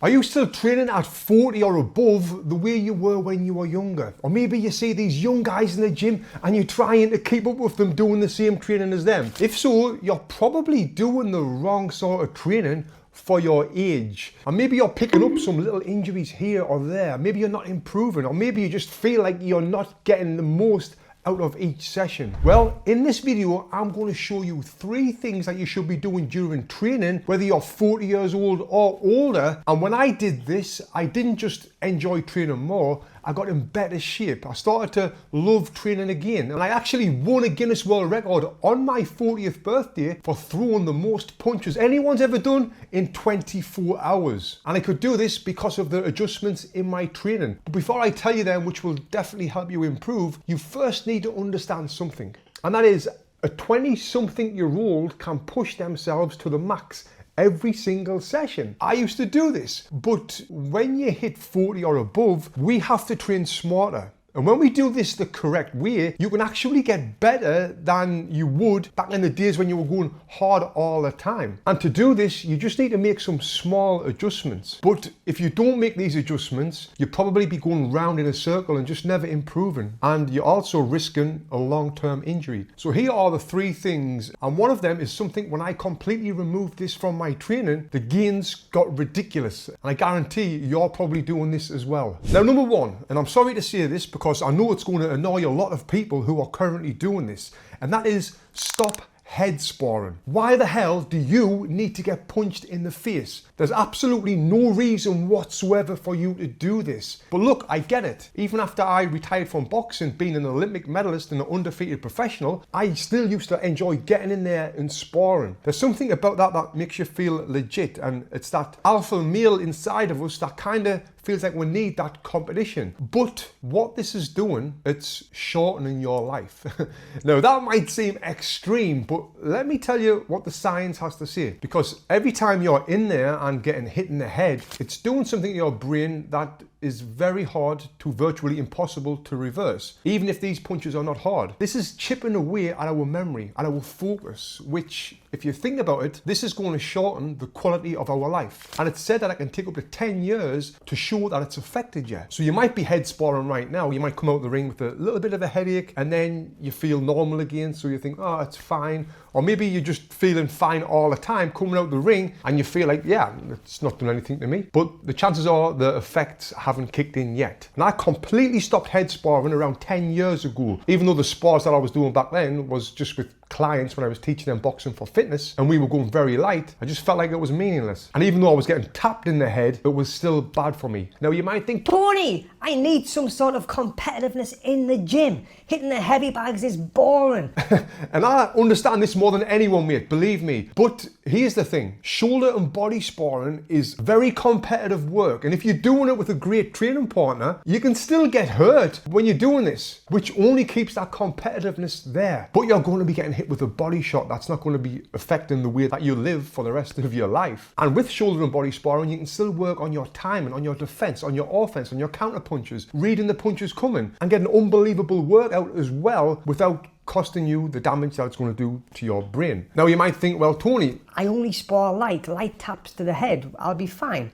Are you still training at 40 or above the way you were when you were younger? Or maybe you see these young guys in the gym and you're trying to keep up with them doing the same training as them. If so, you're probably doing the wrong sort of training for your age. And maybe you're picking up some little injuries here or there. Maybe you're not improving, or maybe you just feel like you're not getting the most out of each session. Well, in this video, I'm going to show you 3 things that you should be doing during training, whether you're 40 years old or older. And when I did this, I didn't just enjoy training more, I got in better shape. I started to love training again. And I actually won a Guinness World Record on my 40th birthday for throwing the most punches anyone's ever done in 24 hours. And I could do this because of the adjustments in my training. But before I tell you them, which will definitely help you improve, you first need to understand something. And that is, a 20-something-year-old can push themselves to the max every single session. I used to do this, but when you hit 40 or above, we have to train smarter. And when we do this the correct way, you can actually get better than you would back in the days when you were going hard all the time. And to do this, you just need to make some small adjustments. But if you don't make these adjustments, you'll probably be going round in a circle and just never improving. And you're also risking a long-term injury. So here are the 3 things. And one of them is something, when I completely removed this from my training, the gains got ridiculous. And I guarantee you're probably doing this as well. Now, number 1, and I'm sorry to say this, because I know it's going to annoy a lot of people who are currently doing this, and that is stop head sparring. Why the hell do you need to get punched in the face? There's absolutely no reason whatsoever for you to do this. But look, I get it. Even after I retired from boxing, being an Olympic medalist and an undefeated professional, I still used to enjoy getting in there and sparring. There's something about that that makes you feel legit, and it's that alpha male inside of us that kind of feels like we need that competition. But what this is doing, it's shortening your life. Now that might seem extreme, but let me tell you what the science has to say. Because every time you're in there and getting hit in the head, it's doing something to your brain that is very hard to virtually impossible to reverse, even if these punches are not hard. This is chipping away at our memory, at our focus, which, if you think about it, this is going to shorten the quality of our life. And it's said that it can take up to 10 years to show that it's affected you. So you might be head sparring right now, you might come out of the ring with a little bit of a headache, and then you feel normal again, so you think, oh, it's fine. Or maybe you're just feeling fine all the time, coming out the ring, and you feel like, yeah, it's not done anything to me. But the chances are the effects haven't kicked in yet. And I completely stopped head sparring around 10 years ago, even though the spars that I was doing back then was just with clients when I was teaching them boxing for fitness, and we were going very light. I just felt like it was meaningless. And even though I was getting tapped in the head, it was still bad for me. Now you might think, Tony, I need some sort of competitiveness in the gym. Hitting the heavy bags is boring. and I understand this more than anyone, mate, believe me. But here's the thing, shoulder and body sparring is very competitive work. And if you're doing it with a great training partner, you can still get hurt when you're doing this, which only keeps that competitiveness there. But you're going to be getting hit with a body shot that's not going to be affecting the way that you live for the rest of your life. And with shoulder and body sparring, you can still work on your timing, on your defense, on your offense, on your counter punches, reading the punches coming, and get an unbelievable workout as well without costing you the damage that it's going to do to your brain. Now you might think, well, Tony, I only spar light taps to the head, I'll be fine.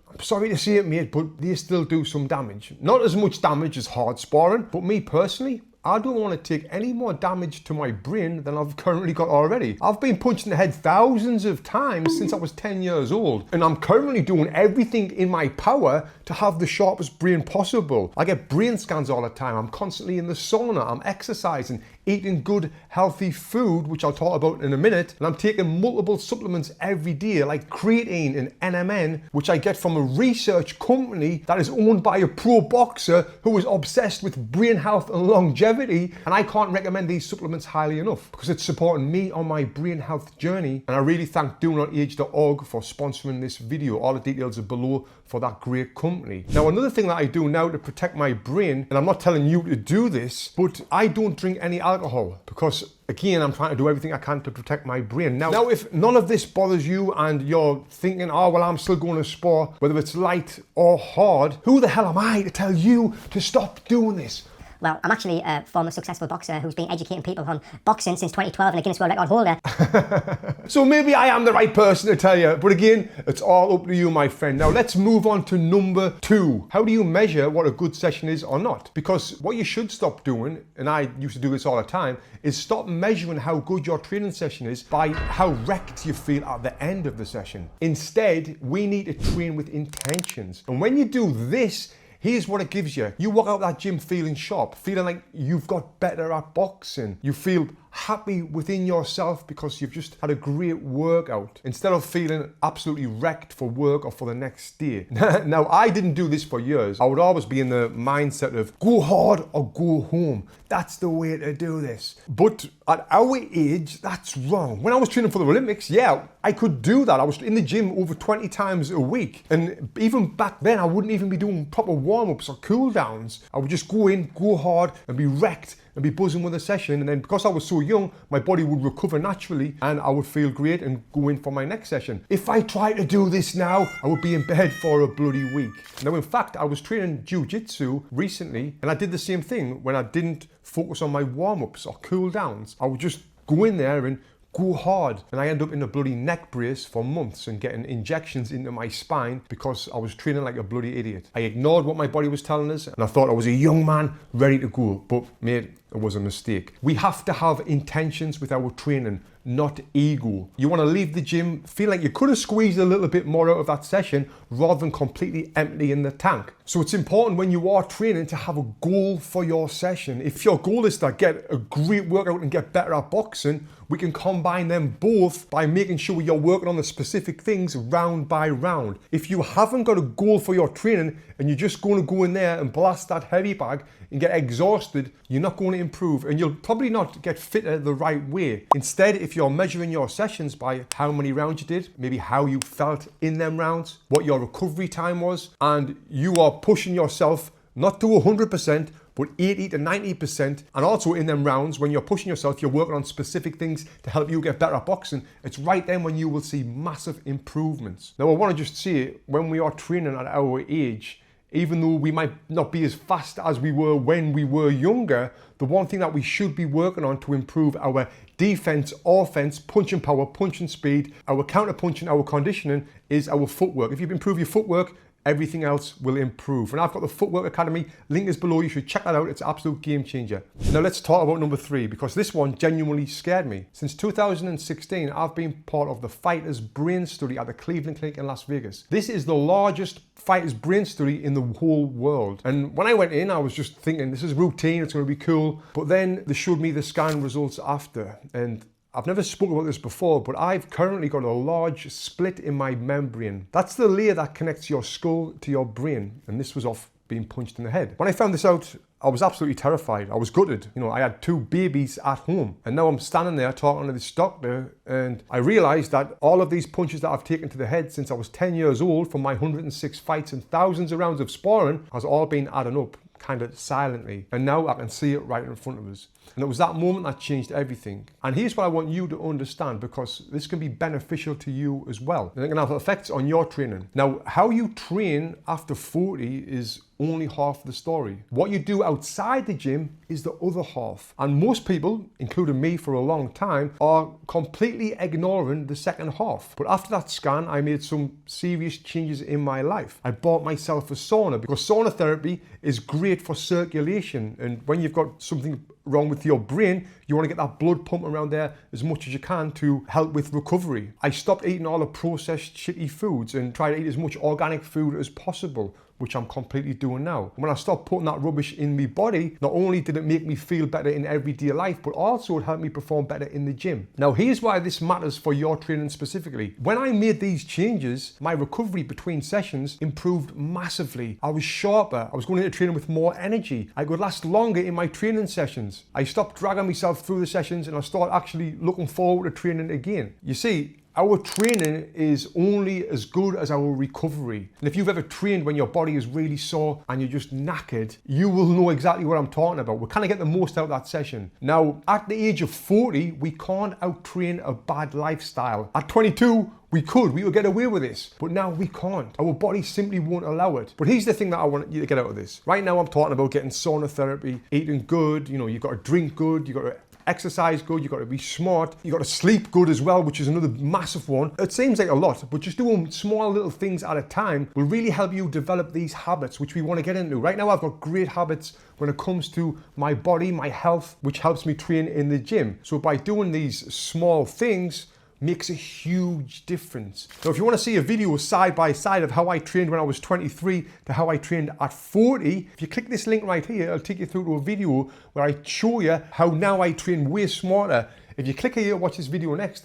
I'm sorry to say it, mate, but they still do some damage. Not as much damage as hard sparring, but me personally, I don't want to take any more damage to my brain than I've currently got already. I've been punched in the head thousands of times since I was 10 years old, and I'm currently doing everything in my power to have the sharpest brain possible. I get brain scans all the time. I'm constantly in the sauna. I'm exercising, eating good, healthy food, which I'll talk about in a minute, and I'm taking multiple supplements every day, like creatine and NMN, which I get from a research company that is owned by a pro boxer who is obsessed with brain health and longevity. And I can't recommend these supplements highly enough because it's supporting me on my brain health journey. And I really thank donotage.org for sponsoring this video. All the details are below for that great company. Now, another thing that I do now to protect my brain, and I'm not telling you to do this, but I don't drink any alcohol because, again, I'm trying to do everything I can to protect my brain. Now, if none of this bothers you and you're thinking, oh, well, I'm still going to spar, whether it's light or hard, who the hell am I to tell you to stop doing this? Well, I'm actually a former successful boxer who's been educating people on boxing since 2012 and a Guinness World Record holder. So maybe I am the right person to tell you, but again, it's all up to you, my friend. Now let's move on to number 2. How do you measure what a good session is or not? Because what you should stop doing, and I used to do this all the time, is stop measuring how good your training session is by how wrecked you feel at the end of the session. Instead, we need to train with intentions. And when you do this, here's what it gives you. You walk out that gym feeling sharp, feeling like you've got better at boxing. You feel happy within yourself because you've just had a great workout instead of feeling absolutely wrecked for work or for the next day. Now, I didn't do this for years. I would always be in the mindset of go hard or go home. That's the way to do this. But at our age, that's wrong. When I was training for the Olympics, yeah, I could do that. I was in the gym over 20 times a week. And even back then, I wouldn't even be doing proper warm-ups or cool downs. I would just go in, go hard and be wrecked and be buzzing with a session, and then because I was so young, my body would recover naturally and I would feel great and go in for my next session. If I tried to do this now, I would be in bed for a bloody week. Now, in fact, I was training jiu-jitsu recently and I did the same thing when I didn't focus on my warm-ups or cool downs. I would just go in there and go hard, and I end up in a bloody neck brace for months and getting injections into my spine because I was training like a bloody idiot. I ignored what my body was telling us and I thought I was a young man ready to go, but mate, it was a mistake. We have to have intentions with our training, not ego. You want to leave the gym feel like you could have squeezed a little bit more out of that session rather than completely empty in the tank. So it's important when you are training to have a goal for your session. If your goal is to get a great workout and get better at boxing, we can combine them both by making sure you're working on the specific things round by round. If you haven't got a goal for your training and you're just going to go in there and blast that heavy bag and get exhausted, you're not going to improve and you'll probably not get fitter the right way. Instead, if you're measuring your sessions by how many rounds you did, maybe how you felt in them rounds, what your recovery time was, and you are pushing yourself not to 100%, but 80 to 90%. And also in them rounds, when you're pushing yourself, you're working on specific things to help you get better at boxing. It's right then when you will see massive improvements. Now, I want to just say, when we are training at our age, even though we might not be as fast as we were when we were younger, the one thing that we should be working on to improve our defense, offense, punching power, punching speed, our counter punching, our conditioning is our footwork. If you improve your footwork, everything else will improve. And I've got the Footwork Academy, link is below, you should check that out, it's an absolute game changer. Now let's talk about number 3, because this one genuinely scared me. Since 2016, I've been part of the Fighter's Brain Study at the Cleveland Clinic in Las Vegas. This is the largest fighter's brain study in the whole world. And when I went in, I was just thinking, this is routine, it's gonna be cool. But then they showed me the scan results after, and I've never spoken about this before, but I've currently got a large split in my membrane. That's the layer that connects your skull to your brain. And this was off being punched in the head. When I found this out, I was absolutely terrified. I was gutted. You know, I had 2 babies at home. And now I'm standing there talking to this doctor, and I realized that all of these punches that I've taken to the head since I was 10 years old from my 106 fights and thousands of rounds of sparring has all been adding up, kind of silently. And now I can see it right in front of us. And it was that moment that changed everything. And here's what I want you to understand, because this can be beneficial to you as well. And it can have effects on your training. Now, how you train after 40 is only half the story. What you do outside the gym is the other half. And most people, including me for a long time, are completely ignoring the second half. But after that scan, I made some serious changes in my life. I bought myself a sauna because sauna therapy is great for circulation. And when you've got something wrong with your brain, you want to get that blood pumping around there as much as you can to help with recovery. I stopped eating all the processed shitty foods and tried to eat as much organic food as possible, which I'm completely doing now. When I stopped putting that rubbish in my body, not only did it make me feel better in everyday life, but also it helped me perform better in the gym. Now, here's why this matters for your training specifically. When I made these changes, my recovery between sessions improved massively. I was sharper. I was going into training with more energy. I could last longer in my training sessions. I stopped dragging myself through the sessions and I started actually looking forward to training again. You see, Our training is only as good as our recovery. And if you've ever trained when your body is really sore and you're just knackered, you will know exactly what I'm talking about. We're kind of getting the most out of that session. Now, at the age of 40, we can't out-train a bad lifestyle. At 22, we would get away with this, but now we can't. Our body simply won't allow it. But here's the thing that I want you to get out of this. Right now I'm talking about getting sauna therapy, eating good, you've got to drink good, you've got to exercise good, you've got to be smart, you've got to sleep good as well, which is another massive one. It seems like a lot, but just doing small little things at a time will really help you develop these habits, which we want to get into. Right now I've got great habits when it comes to my body, my health, which helps me train in the gym. So by doing these small things, makes a huge difference. Now, if you want to see a video side by side of how I trained when I was 23 to how I trained at 40, if you click this link right here, it'll take you through to a video where I show you how now I train way smarter. If you click here, watch this video next,